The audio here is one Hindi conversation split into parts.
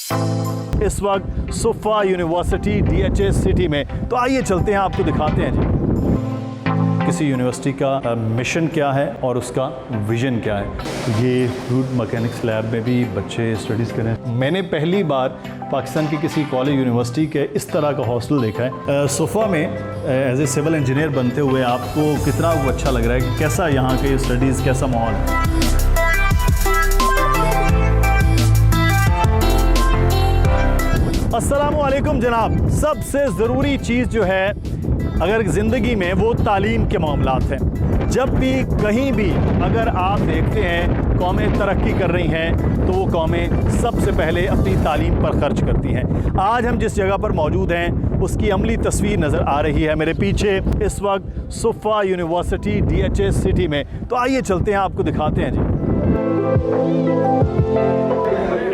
इस वक्त सुफा यूनिवर्सिटी DHS सिटी में, तो आइए चलते हैं, आपको दिखाते हैं जी किसी यूनिवर्सिटी का मिशन क्या है और उसका विजन क्या है। ये फ्लूइड मैकेनिक्स लैब में भी बच्चे स्टडीज़ करें। मैंने पहली बार पाकिस्तान की किसी कॉलेज यूनिवर्सिटी के इस तरह का हॉस्टल देखा है। सुफा में एज ए सिविल इंजीनियर बनते हुए आपको कितना अच्छा लग रहा है कि कैसा यहाँ के स्टडीज़, कैसा माहौल है? अस्सलामुअलैकुम जनाब। सबसे ज़रूरी चीज़ जो है अगर ज़िंदगी में वो तालीम के मामलात हैं। जब भी कहीं भी अगर आप देखते हैं कौमें तरक्की कर रही हैं तो वो कौमें सबसे पहले अपनी तालीम पर ख़र्च करती हैं। आज हम जिस जगह पर मौजूद हैं उसकी अमली तस्वीर नज़र आ रही है मेरे पीछे इस वक्त सुफा यूनिवर्सिटी DHS सिटी में। तो आइए चलते हैं, आपको दिखाते हैं जी।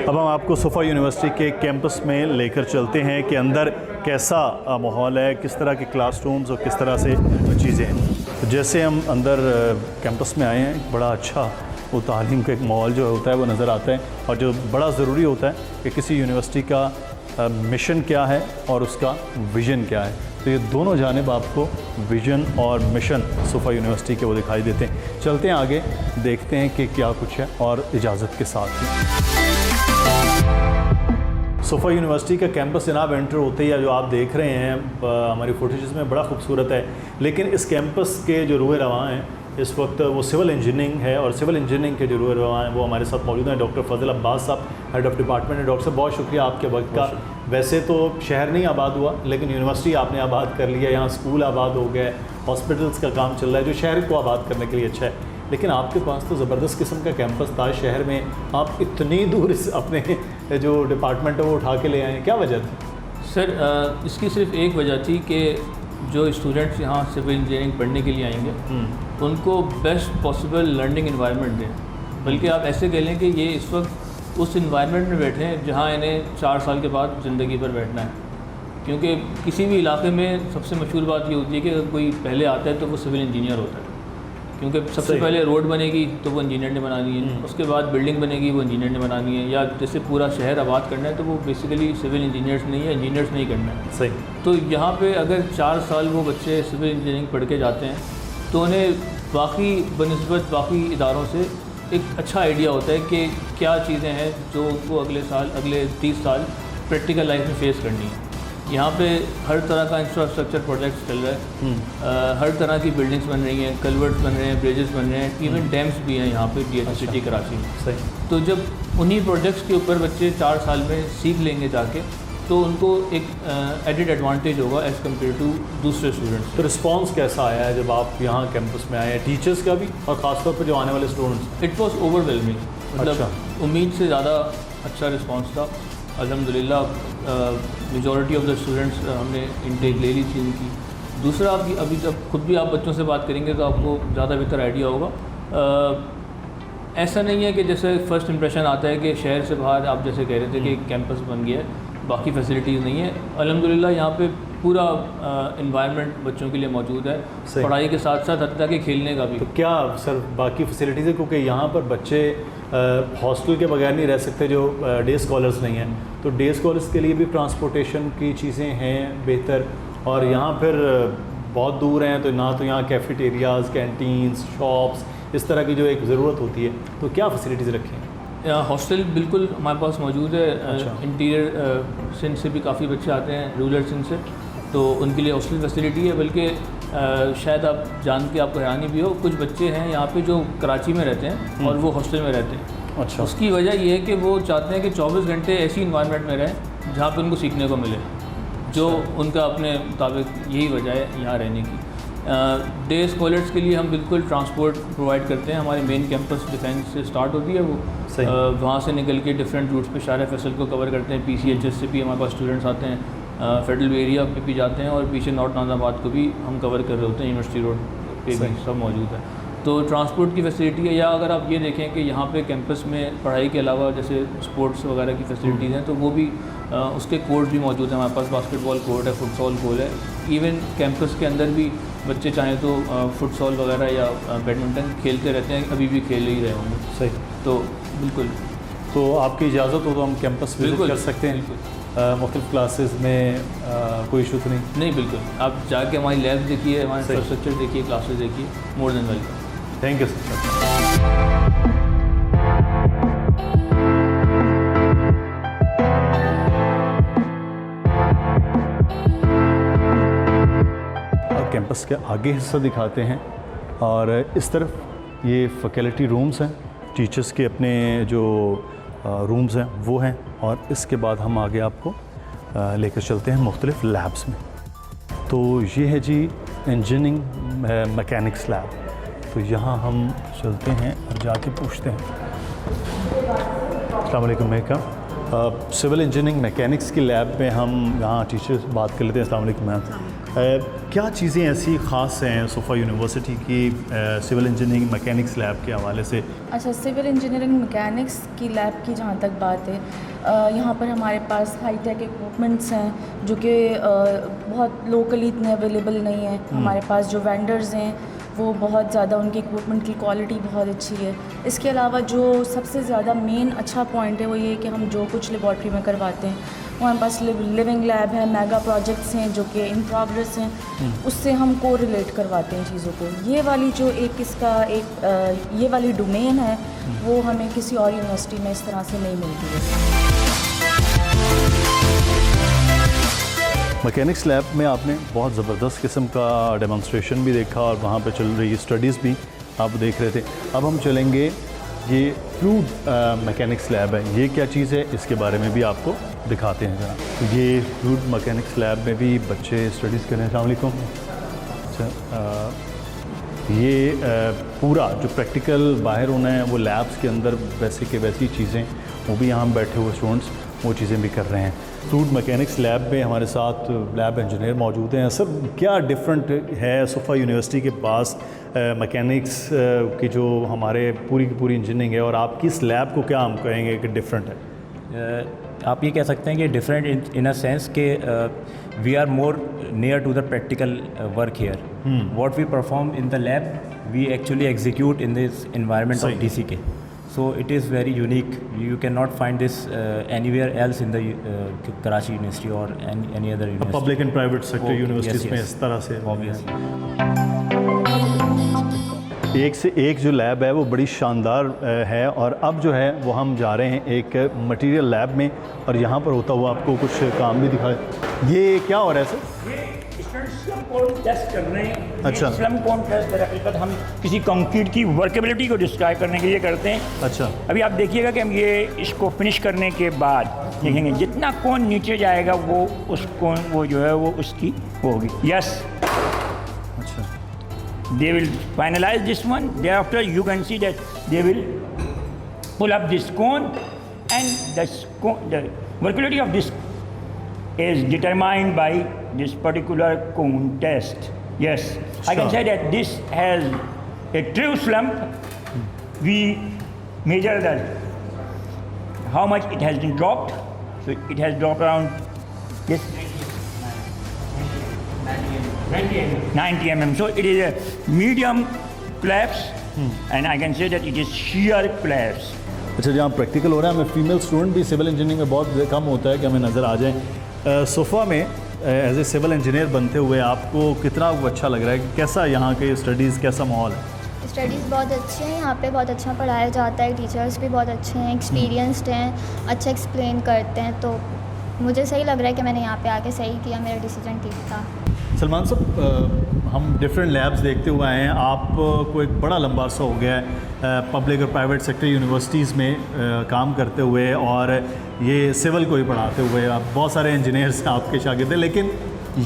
अब हम आपको सुफा यूनिवर्सिटी के कैंपस में लेकर चलते हैं कि अंदर कैसा माहौल है, किस तरह के क्लासरूम्स और किस तरह से चीज़ें हैं। तो जैसे हम अंदर कैंपस में आए हैं, बड़ा अच्छा वो तालीम का एक माहौल जो होता है वो नज़र आता है। और जो बड़ा ज़रूरी होता है कि किसी यूनिवर्सिटी का मिशन क्या है और उसका विज़न क्या है। तो ये दोनों जानिब आपको विज़न और मिशन सुफा यूनिवर्सिटी के वो दिखाई देते हैं। चलते हैं आगे, देखते हैं कि क्या कुछ है और इजाज़त के साथ ही। सुफा यूनिवर्सिटी का कैंपस जनाब एंटर होते ही जो आप देख रहे हैं हमारी फुटेजेस में बड़ा खूबसूरत है। लेकिन इस कैंपस के जो रुए रवां हैं इस वक्त वो सिविल इंजीनियरिंग है और सिविल इंजीनियरिंग के जो रुए रवां हैं वो हमारे साथ मौजूद हैं। डॉक्टर फजल अब्बास साहब, हेड ऑफ़ डिपार्टमेंट है। डॉक्टर साहब बहुत शुक्रिया आपके वक्त का। वैसे तो शहर नहीं आबाद हुआ लेकिन यूनिवर्सिटी आपने आबाद कर लिया, यहाँ स्कूल आबाद हो गए, हॉस्पिटल्स का काम चल रहा है जो शहर को आबाद करने के लिए अच्छा है। लेकिन आपके पास तो ज़बरदस्त किस्म का कैंपस था शहर में, आप इतनी दूर अपने जो डिपार्टमेंट है वो उठा के ले आए, क्या वजह थी? सर इसकी सिर्फ एक वजह थी कि जो स्टूडेंट्स यहाँ सिविल इंजीनियरिंग पढ़ने के लिए आएंगे उनको बेस्ट पॉसिबल लर्निंग एनवायरनमेंट दें। बल्कि आप ऐसे कह लें कि ये इस वक्त उस इन्वायरमेंट में बैठे हैं जहाँ इन्हें 4 साल के बाद ज़िंदगी पर बैठना है। क्योंकि किसी भी इलाके में सबसे मशहूर बात ये होती है कि अगर कोई पहले आता है तो वो सिविल इंजीनियर होता है। क्योंकि सबसे पहले रोड बनेगी तो वो इंजीनियर ने बनानी है, उसके बाद बिल्डिंग बनेगी वो इंजीनियर ने बनानी है, या जैसे पूरा शहर आबाद करना है तो वो बेसिकली सिविल इंजीनियर्स नहीं है, इंजीनियर्स नहीं करना है। सही। तो यहाँ पे अगर 4 साल वो बच्चे सिविल इंजीनियरिंग पढ़ के जाते हैं तो उन्हें बाकी बनिस्बत बाकी इदारों से एक अच्छा आइडिया होता है कि क्या चीज़ें हैं जो उनको अगले 30 साल प्रैक्टिकल लाइफ में फेस करनी है। यहाँ पे हर तरह का इंफ्रास्ट्रक्चर प्रोजेक्ट्स चल रहा है, हर तरह की बिल्डिंग्स बन रही हैं, कल्वर्ट्स बन रहे हैं, ब्रिजेस बन रहे हैं, इवन डैम्स भी हैं यहाँ पे DHS सिटी कराची में। सही। तो जब उन्हीं प्रोजेक्ट्स के ऊपर बच्चे 4 साल में सीख लेंगे जाके तो उनको एक एडिड एडवांटेज होगा एज़ कम्पेयर टू दूसरे स्टूडेंट्स। तो रिस्पॉन्स कैसा आया है जब आप यहाँ कैंपस में आए हैं, टीचर्स का भी और ख़ासतौर पर जो आने वाले स्टूडेंट्स? इट वॉज ओवरवेलमिंग, मतलब उम्मीद से ज़्यादा अच्छा रिस्पॉन्स था अल्हम्दुलिल्लाह। मेजॉरिटी ऑफ द स्टूडेंट्स हमने इनटेक ले ली थी उनकी। दूसरा अभी जब खुद भी आप बच्चों से बात करेंगे तो आपको ज़्यादा बेहतर आइडिया होगा। ऐसा नहीं है कि जैसे फ़र्स्ट इंप्रेशन आता है कि शहर से बाहर आप जैसे कह रहे थे कि कैंपस बन गया है, बाकी फैसिलिटीज़ नहीं है। अल्हम्दुलिल्लाह यहाँ पे पूरा इन्वायरमेंट बच्चों के लिए मौजूद है, पढ़ाई के साथ साथ हत्ता कि खेलने का भी। तो क्या सर बाकी फैसिलिटीज़ है, क्योंकि यहाँ पर बच्चे हॉस्टल के बगैर नहीं रह सकते जो डे स्कॉलर्स नहीं हैं, तो डे स्कॉलर्स के लिए भी ट्रांसपोर्टेशन की चीज़ें हैं बेहतर, और यहाँ फिर बहुत दूर हैं तो ना तो यहाँ कैफेटेरियाज़, कैंटीन्स, शॉप्स इस तरह की जो एक ज़रूरत होती है, तो क्या फैसिलिटीज़ रखी हैं? हॉस्टल बिल्कुल हमारे पास मौजूद है। अच्छा। इंटीरियर सिंध से भी काफ़ी बच्चे आते हैं, रूरल सिंध से, तो उनके लिए हॉस्टल फैसिलिटी है। बल्कि शायद आप जान के आपको हैरानी भी हो, कुछ बच्चे हैं यहाँ पे जो कराची में रहते हैं और वो हॉस्टल में रहते हैं। अच्छा। उसकी वजह ये है कि वो चाहते हैं कि 24 घंटे ऐसी इन्वायरमेंट में रहें जहाँ पे उनको सीखने को मिले, जो उनका अपने मुताबिक यही वजह है यहाँ रहने की। डे स्कॉलर्स के लिए हम बिल्कुल ट्रांसपोर्ट प्रोवाइड करते हैं। हमारे मेन कैंपस डिफेंस से स्टार्ट होती है वो, वहाँ से निकल के डिफरेंट रूट्स पे शारा फैसल को कवर करते हैं। PCHS से भी हमारे पास स्टूडेंट्स आते हैं, फेडरल एरिया पे भी जाते हैं, और पीछे नॉर्थ नाज़ाबाद को भी हम कवर कर रहे होते हैं, यूनिवर्सिटी रोड पे भी सब मौजूद है। तो ट्रांसपोर्ट की फैसिलिटी है। या अगर आप ये देखें कि यहाँ पे कैंपस में पढ़ाई के अलावा जैसे स्पोर्ट्स वगैरह की फैसिलिटीज़ हैं तो वो भी उसके कोर्ट भी मौजूद हैं। हमारे पास बास्केटबॉल कोर्ट है, फुटसॉल कोर्ट है। इवन कैंपस के अंदर भी बच्चे चाहें तो फुटसॉल वगैरह या बैडमिंटन खेलते रहते हैं, अभी भी खेल ही रहे होंगे। सही। तो बिल्कुल तो आपकी इजाज़त हो तो हम कैंपस विजिट बिल्कुल, कर सकते हैं। मुख्तलिफ क्लासेस में कोई इशू तो नहीं? नहीं, बिल्कुल। आप जाके हमारी लैब देखिए, हमारा इंफ्रास्ट्रक्चर देखिए, क्लासेस देखिए, more than welcome. Thank you sir. अब कैंपस के आगे हिस्सा दिखाते हैं और इस तरफ ये फैकल्टी रूम्स हैं, टीचर्स के अपने जो रूम्स हैं वो हैं, और इसके बाद हम आगे आपको लेकर चलते हैं मुख्तलिफ लैब्स में। तो ये है जी इंजीनियरिंग मैकेनिक्स लैब। तो यहाँ हम चलते हैं और जाके पूछते हैं। अस्सलाम वालेकुम मैम, सिविल इंजीनियरिंग मैकेनिक्स की लैब में हम यहाँ टीचर से बात कर लेते हैं। अस्सलाम वालेकुम मैम, क्या चीज़ें ऐसी ख़ास हैं सोफ़ा यूनिवर्सिटी की सिविल इंजीनियरिंग मैकेनिक्स लैब के हवाले से? अच्छा, सिविल इंजीनियरिंग मैकेनिक्स की लैब की जहाँ तक बात है, यहाँ पर हमारे पास हाई टेक इक्विपमेंट्स हैं जो कि बहुत लोकली इतने अवेलेबल नहीं है। हमारे पास जो वेंडर्स हैं वो बहुत ज़्यादा, उनकी इक्विपमेंट की क्वालिटी बहुत अच्छी है। इसके अलावा जो सबसे ज़्यादा मेन अच्छा पॉइंट है वो ये कि हम जो कुछ लेबॉर्ट्री में करवाते हैं वो हमारे पास लिविंग लैब है, मेगा प्रोजेक्ट्स हैं जो कि इन प्रोग्रेस हैं, उससे हम को रिलेट करवाते हैं चीज़ों को। ये वाली जो एक इसका एक ये वाली डोमेन है वो हमें किसी और यूनिवर्सिटी में इस तरह से नहीं मिलती है। मैकेनिक्स लैब में आपने बहुत ज़बरदस्त किस्म का डेमोन्स्ट्रेशन भी देखा और वहाँ पे चल रही स्टडीज़ भी आप देख रहे थे। अब हम चलेंगे, ये फ्लूइड मैकेनिक्स लैब है, ये क्या चीज़ है इसके बारे में भी आपको दिखाते हैं ज़रा। ये फ्लूइड मैकेनिक्स लैब में भी बच्चे स्टडीज़ कर रहे हैं। अस्सलाम वालेकुम। अच्छा, ये पूरा जो प्रैक्टिकल बाहर होना है वो लैब्स के अंदर वैसे के वैसी चीज़ें, वो भी यहाँ बैठे हुए स्टूडेंट्स वो चीज़ें भी कर रहे हैं। फ्लूइड मैकेनिक्स लैब में हमारे साथ लैब इंजीनियर मौजूद हैं। सर, क्या डिफरेंट है सोफ़ा यूनिवर्सिटी के पास मैकेनिक्स की जो हमारे पूरी की पूरी इंजीनियरिंग है, और आपकी इस लैब को क्या हम कहेंगे कि डिफरेंट है? आप ये कह सकते हैं कि डिफरेंट इन अ सेंस के we are more near to the practical work here. What we perform in the lab we actually execute in this environment of DCK. So it is very unique. You cannot find this anywhere else in the Karachi University or any other university. Public and private sector universities में इस तरह से Obviously. एक से एक जो लैब है वो बड़ी शानदार है। और अब जो है वो हम जा रहे हैं एक मटेरियल लैब में, और यहाँ पर होता हुआ आपको कुछ काम भी दिखाए। ये क्या हो रहा है सर? स्लम कोड टेस्ट कर रहे हैं। अच्छा। स्लम कोड टेस्ट दरअसल हम किसी कंक्रीट की वर्केबिलिटी को डिस्क्राइब करने के लिए करते हैं। अच्छा। अभी आप देखिएगा कि हम ये इसको फिनिश करने के बाद देखेंगे जितना कोन नीचे जाएगा वो उस कोन वो जो है वो उसकी वो होगी। यस। अच्छा। They will finalize this one. Thereafter, you can see that they will pull up this cone, and the verticality of this is determined by this particular cone test. Yes, I can Sure. say that this has a true slump. We measure how much it has been dropped. So it has dropped around this. 90 mm. So it is a medium collapse, and I can say that it is shear collapse. अच्छा, जहाँ प्रैक्टिकल हो रहा है, हमें फीमेल स्टूडेंट भी सिविल इंजीनियरिंग में बहुत कम होता है कि हमें नज़र आ जाए। सोफ़ा में एज ए सिविल इंजीनियर बनते हुए आपको कितना अच्छा लग रहा है? कैसा यहाँ के स्टडीज़, कैसा माहौल है? स्टडीज़ बहुत अच्छी हैं, यहाँ पे बहुत अच्छा पढ़ाया जाता है, टीचर्स भी बहुत अच्छे हैं, एक्सपीरियंस्ड हैं, अच्छा एक्सप्लेन करते हैं। तो मुझे सही लग रहा है कि मैंने यहाँ पे आके सही किया, मेरा डिसीजन ठीक था। सलमान साहब, हम डिफरेंट लैब्स देखते हुए आए हैं, आपको एक बड़ा लंबा अर्सा हो गया है पब्लिक और प्राइवेट सेक्टर यूनिवर्सिटीज़ में काम करते हुए, और ये सिविल को ही पढ़ाते हुए। आप बहुत सारे इंजीनियर्स आपके शागिर्द हैं, लेकिन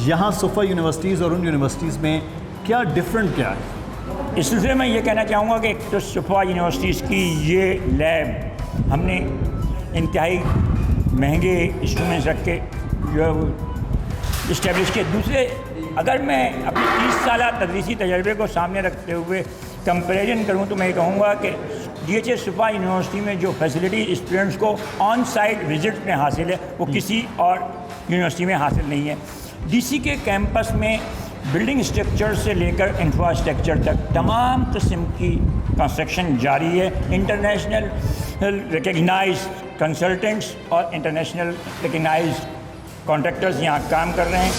यहाँ सोफ़ा यूनिवर्सिटीज़ और उन यूनिवर्सिटीज़ में क्या डिफरेंट क्या है? इस सिलसिले में ये कहना चाहूँगा कि एक तो सोफ़ा यूनिवर्सिटीज़ की ये लैब हमने इंतहाई महंगे इंस्ट्रूमेंट्स रख के जो इस्टेब्लिश किए। दूसरे, अगर मैं अपनी 30 साल तदरीसी तजर्बे को सामने रखते हुए कंपैरिजन करूँ तो मैं कहूँगा कि DHS सोफ़ा यूनिवर्सिटी में जो फैसिलिटी स्टूडेंट्स को ऑन साइट विजिट में हासिल है वो किसी और यूनिवर्सिटी में हासिल नहीं है। DC के कैंपस में बिल्डिंग स्ट्रक्चर से लेकर इंफ्रास्ट्रक्चर तक तमाम किस्म की कंस्ट्रक्शन जारी है। इंटरनेशनल रिकग्नाइज कंसल्टेंट्स और इंटरनेशनल रिकग्नाइज कॉन्ट्रैक्टर्स यहाँ काम कर रहे हैं।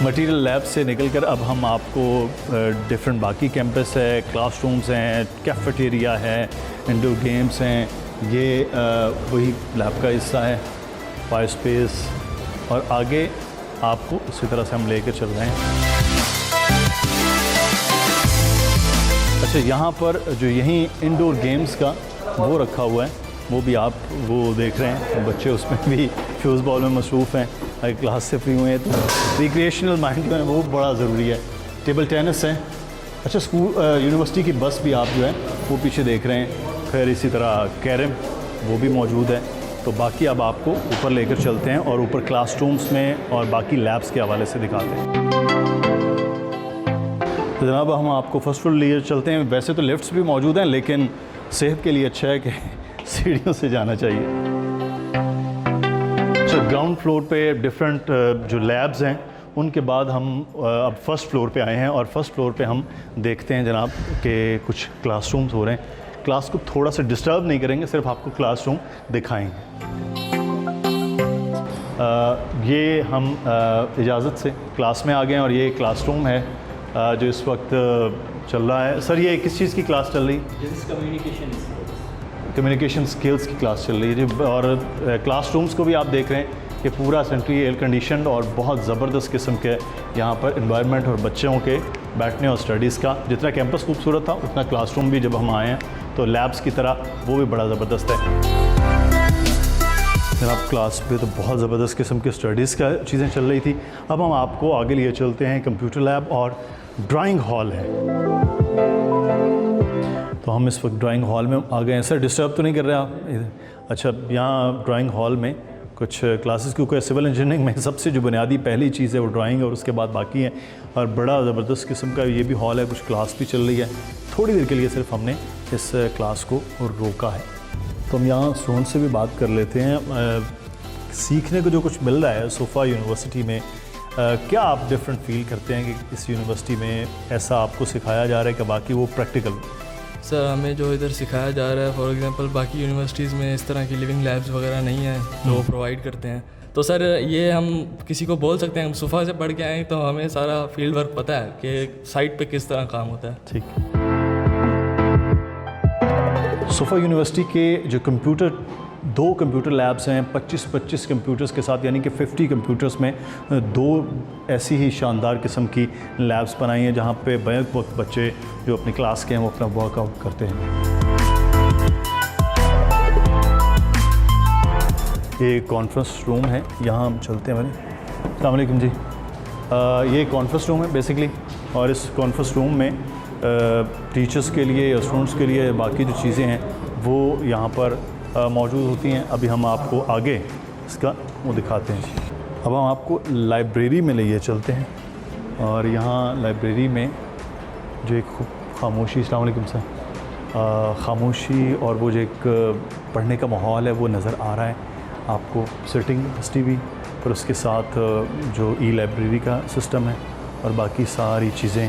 मटेरियल लैब से निकलकर अब हम आपको डिफरेंट बाकी कैंपस है, क्लासरूम्स हैं, कैफेटेरिया है, इंडोर गेम्स हैं, ये वही लैब का हिस्सा है, फायर स्पेस, और आगे आपको उसी तरह से हम लेकर चल रहे हैं। अच्छा, यहाँ पर जो यहीं इंडोर गेम्स का वो रखा हुआ है, वो भी आप वो देख रहे हैं, बच्चे उसमें भी फ्यूज़ बॉल में मसरूफ़ हैं, क्लास से फ्री हुए हैं, तो रिक्रिएशनल माइंड जो है वो बड़ा ज़रूरी है। टेबल टेनिस है। अच्छा, स्कूल यूनिवर्सिटी की बस भी आप जो है वो पीछे देख रहे हैं। खैर इसी तरह कैरम वो भी मौजूद है। तो बाकी अब आपको ऊपर लेकर चलते हैं और ऊपर क्लासरूम्स में और बाकी लैब्स के हवाले से दिखाते हैं। तो जनाब हम आपको फर्स्ट फ्लोर लिए चलते हैं। वैसे तो लिफ्ट्स भी मौजूद हैं, लेकिन सेहत के लिए अच्छा है कि सीढ़ियों से जाना चाहिए। तो ग्राउंड फ्लोर पे डिफरेंट जो लैब्स हैं, उनके बाद हम अब फर्स्ट फ्लोर पे आए हैं और फर्स्ट फ्लोर पे हम देखते हैं जनाब कि कुछ क्लासरूम्स हो रहे हैं। क्लास को थोड़ा सा डिस्टर्ब नहीं करेंगे, सिर्फ आपको क्लासरूम दिखाएंगे। ये हम इजाज़त से क्लास में आ गए हैं और ये क्लासरूम है जो इस वक्त चल रहा है। सर ये किस चीज़ की क्लास चल रही है? कम्युनिकेशन स्किल्स की क्लास चल रही है जी। और क्लासरूम्स को भी आप देख रहे हैं कि पूरा सेंट्रली एयर कंडीशनड और बहुत ज़बरदस्त किस्म के यहाँ पर इन्वायरमेंट और बच्चों के बैठने और स्टडीज़ का जितना कैंपस खूबसूरत था उतना क्लासरूम भी जब हम आए हैं तो लैब्स की तरह वो भी बड़ा ज़बरदस्त है। जनाब क्लास पे तो बहुत ज़बरदस्त किस्म के स्टडीज़ का चीज़ें चल रही थी। अब हम आपको आगे लिए चलते हैं, कंप्यूटर लैब और ड्राइंग हॉल है। तो हम इस वक्त ड्राइंग हॉल में आ गए हैं। सर डिस्टर्ब तो नहीं कर रहे आप? अच्छा, यहाँ ड्राइंग हॉल में कुछ क्लासेस, क्योंकि सिविल इंजीनियरिंग में सबसे जो बुनियादी पहली चीज़ है वो ड्राइंग है और उसके बाद बाकी हैं, और बड़ा ज़बरदस्त किस्म का ये भी हॉल है। कुछ क्लास भी चल रही है। थोड़ी देर के लिए सिर्फ हमने इस क्लास को रोका है। तो हम यहाँ स्टूडेंट से भी बात कर लेते हैं। सीखने को जो कुछ मिल रहा है सोफ़ा यूनिवर्सिटी में, क्या आप डिफरेंट फील करते हैं कि इस यूनिवर्सिटी में ऐसा आपको सिखाया जा रहा है कि बाकी वो प्रैक्टिकल? सर हमें जो इधर सिखाया जा रहा है, फॉर एग्जांपल बाकी यूनिवर्सिटीज़ में इस तरह की लिविंग लैब्स वगैरह नहीं है जो वो प्रोवाइड करते हैं। तो सर ये हम किसी को बोल सकते हैं, हम सोफ़ा से पढ़ के आए तो हमें सारा फील्ड वर्क पता है कि साइट पे किस तरह काम होता है। ठीक। सोफ़ा यूनिवर्सिटी के जो दो कंप्यूटर लैब्स हैं, 25 कंप्यूटर्स के साथ, यानी कि 50 कंप्यूटर्स में दो ऐसी ही शानदार किस्म की लैब्स बनाई हैं जहाँ पे बैक वक्त बच्चे जो अपनी क्लास के हैं वो अपना वर्कआउट करते हैं। ये कॉन्फ्रेंस रूम है, यहाँ हम चलते हैं। अस्सलाम वालेकुम जी। ये कॉन्फ्रेंस रूम है बेसिकली, और इस कॉन्फ्रेंस रूम में टीचर्स के लिए या स्टूडेंट्स के लिए बाकी जो चीज़ें हैं वो यहाँ पर मौजूद होती हैं। अभी हम आपको आगे इसका वो दिखाते हैं। अब हम आपको लाइब्रेरी में लिए चलते हैं, और यहाँ लाइब्रेरी में जो एक खामोशी, अस्सलाम वालेकुम सर, खामोशी और वो जो एक पढ़ने का माहौल है वो नज़र आ रहा है आपको। सिटिंग टीवी और उसके साथ जो ई लाइब्रेरी का सिस्टम है और बाकी सारी चीज़ें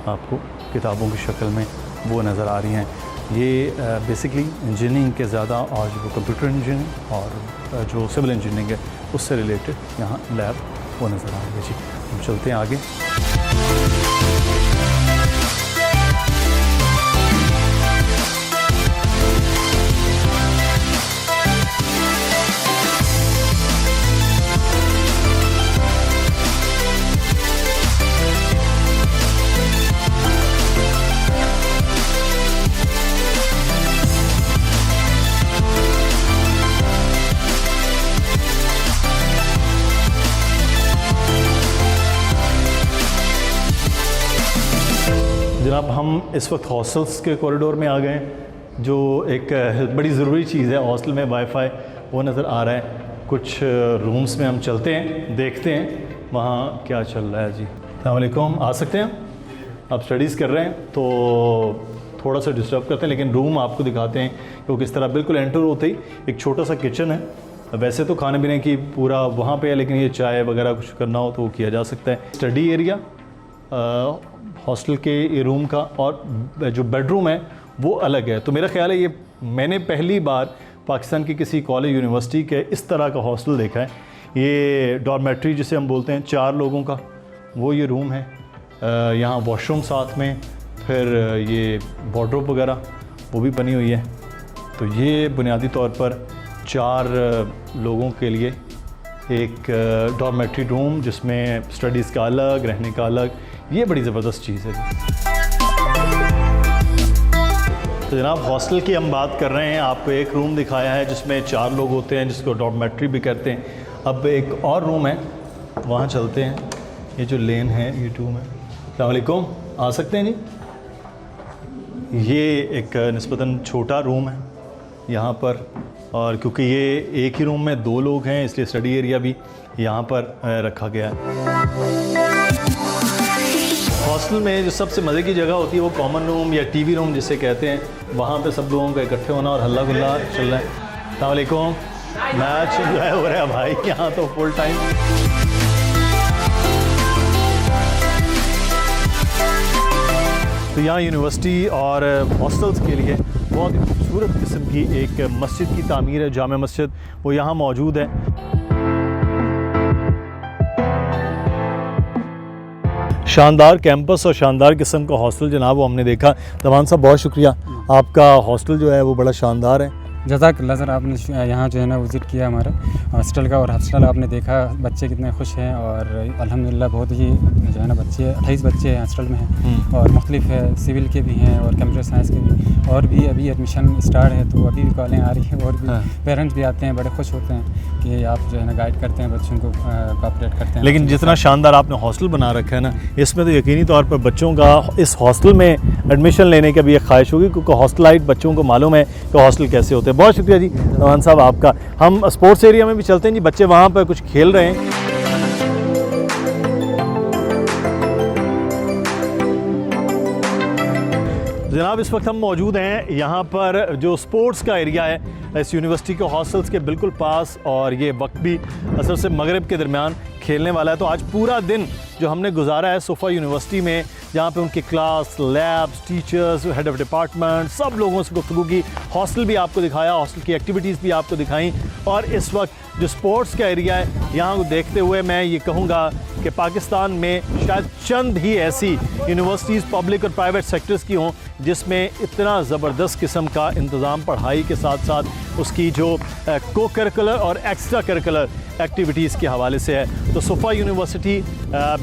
आपको किताबों की शक्ल में वो नज़र आ रही हैं। ये बेसिकली इंजीनियरिंग के ज़्यादा, और जो कंप्यूटर इंजीनियरिंग और जो सिविल इंजीनियरिंग है उससे रिलेटेड यहाँ लैब वो नज़र आ रही है जी। हम चलते हैं आगे। जनाब हम इस वक्त हॉस्टल्स के कॉरिडोर में आ गए हैं, जो एक बड़ी ज़रूरी चीज़ है। हॉस्टल में वाईफाई वो नज़र आ रहा है। कुछ रूम्स में हम चलते हैं, देखते हैं वहाँ क्या चल रहा है जी। अस्सलाम वालेकुम, आ सकते हैं? आप स्टडीज़ कर रहे हैं तो थोड़ा सा डिस्टर्ब करते हैं, लेकिन रूम आपको दिखाते हैं क्योंकि इस तरह बिल्कुल एंटर होते ही एक छोटा सा किचन है। वैसे तो खाने पीने की पूरा वहाँ पे है, लेकिन ये चाय वगैरह कुछ करना हो तो वो किया जा सकता है। स्टडी एरिया हॉस्टल के रूम का, और जो बेडरूम है वो अलग है। तो मेरा ख्याल है ये मैंने पहली बार पाकिस्तान की किसी कॉलेज यूनिवर्सिटी के इस तरह का हॉस्टल देखा है। ये डॉर्मेट्री जिसे हम बोलते हैं 4 लोगों का, वो ये रूम है। यहाँ वॉशरूम साथ में, फिर ये वार्डरोब वगैरह वो भी बनी हुई है। तो ये बुनियादी तौर पर 4 लोगों के लिए एक डॉर्मेट्री रूम जिसमें स्टडीज़ का अलग, रहने का अलग, ये बड़ी ज़बरदस्त चीज़ है। तो जनाब हॉस्टल की हम बात कर रहे हैं, आपको एक रूम दिखाया है जिसमें 4 लोग होते हैं जिसको डॉर्मेट्री भी कहते हैं। अब एक और रूम है, वहाँ चलते हैं। ये जो लेन है ये 2 में। अस्सलाम वालेकुम, आ सकते हैं जी। ये एक निस्बतन छोटा रूम है यहाँ पर, और क्योंकि ये एक ही रूम में 2 लोग हैं इसलिए स्टडी एरिया भी यहाँ पर रखा गया है। हॉस्टल में जो सबसे मज़े की जगह होती है वो कॉमन रूम या टीवी रूम जिसे कहते हैं, वहाँ पे सब लोगों का इकट्ठे होना और हल्ला गुल्ला चल रहा है। अस्सलाम वालेकुम, मैच एंजॉय हो रहा है भाई यहाँ तो फुल टाइम। तो यहाँ यूनिवर्सिटी और हॉस्टल्स के लिए बहुत ही खूबसूरत किस्म की एक मस्जिद की तामीर है, जामा मस्जिद, वो यहाँ मौजूद है। शानदार कैंपस और शानदार किस्म का हॉस्टल जनाब वो हमने देखा। जमान साहब बहुत शुक्रिया, आपका हॉस्टल जो है वो बड़ा शानदार है। जज़ाकल्लाह सर, आपने यहाँ जो है ना विज़िट किया हमारा हॉस्टल का, और हॉस्टल आपने देखा बच्चे कितने खुश हैं, और अल्हम्दुलिल्लाह बहुत ही जो है ना बच्चे 28 बच्चे हॉस्टल में हैं, और मुख्तलिफ है, सिविल के भी हैं और कंप्यूटर साइंस के भी, और भी अभी एडमिशन स्टार्ट है तो अभी भी कॉलें आ रही हैं, और भी पेरेंट्स भी आते हैं, बड़े खुश होते हैं कि आप जो है ना गाइड करते हैं बच्चों को, कोऑपरेट करते हैं। लेकिन जितना शानदार आपने हॉस्टल बना रखा है ना, इसमें तो यकीनी तौर पर बच्चों का इस हॉस्टल में एडमिशन लेने का भी एक ख्वाहिश होगी, क्योंकि हॉस्टलाइट बच्चों को मालूम है कि हॉस्टल कैसे होते हैं। बहुत शुक्रिया जी नवान साहब आपका। हम स्पोर्ट्स एरिया में भी चलते हैं जी, बच्चे वहाँ पर कुछ खेल रहे हैं। जनाब इस वक्त हम मौजूद हैं यहाँ पर जो स्पोर्ट्स का एरिया है इस यूनिवर्सिटी के हॉस्टल्स के बिल्कुल पास, और ये वक्त भी असर से मगरिब के दरमियान खेलने वाला है। तो आज पूरा दिन जो हमने गुजारा है सोफ़ा यूनिवर्सिटी में, जहाँ पे उनके class, labs, teachers, head of department, सब लोगों से गुफ्तगू की, हॉस्टल भी आपको दिखाया, हॉस्टल की एक्टिविटीज़ भी आपको दिखाई। और इस वक्त जो स्पोर्ट्स का एरिया है यहाँ को देखते हुए मैं ये कहूँगा कि पाकिस्तान में शायद चंद ही ऐसी यूनिवर्सिटीज़ पब्लिक और प्राइवेट सेक्टर्स की हों जिसमें इतना ज़बरदस्त किस्म का इंतज़ाम पढ़ाई के साथ साथ उसकी जो को करिकुलर और एक्स्ट्रा करिकुलर एक्टिविटीज़ के हवाले से है। तो सोफ़ा यूनिवर्सिटी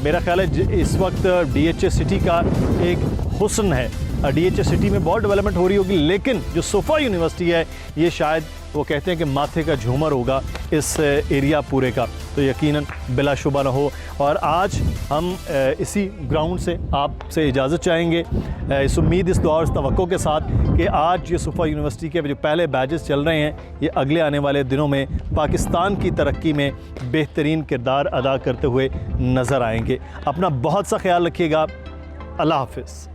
मेरा ख्याल है इस वक्त DHA सिटी का एक हुस्न है। DHA सिटी में बहुत डेवलपमेंट हो रही होगी, लेकिन जो सोफ़ा यूनिवर्सिटी है ये शायद वो कहते हैं कि माथे का झूमर होगा इस एरिया पूरे का, तो यकीनन बिलाशुबा न हो। और आज हम इसी ग्राउंड से आपसे इजाज़त चाहेंगे, इस उम्मीद, इस दुआ और इस तवक्को के साथ कि आज ये सोफ़ा यूनिवर्सिटी के जो पहले बैचेस चल रहे हैं ये अगले आने वाले दिनों में पाकिस्तान की तरक्की में बेहतरीन किरदार अदा करते हुए नज़र आएंगे। अपना बहुत सा ख्याल रखिएगा। अल्लाह हाफ़िज़।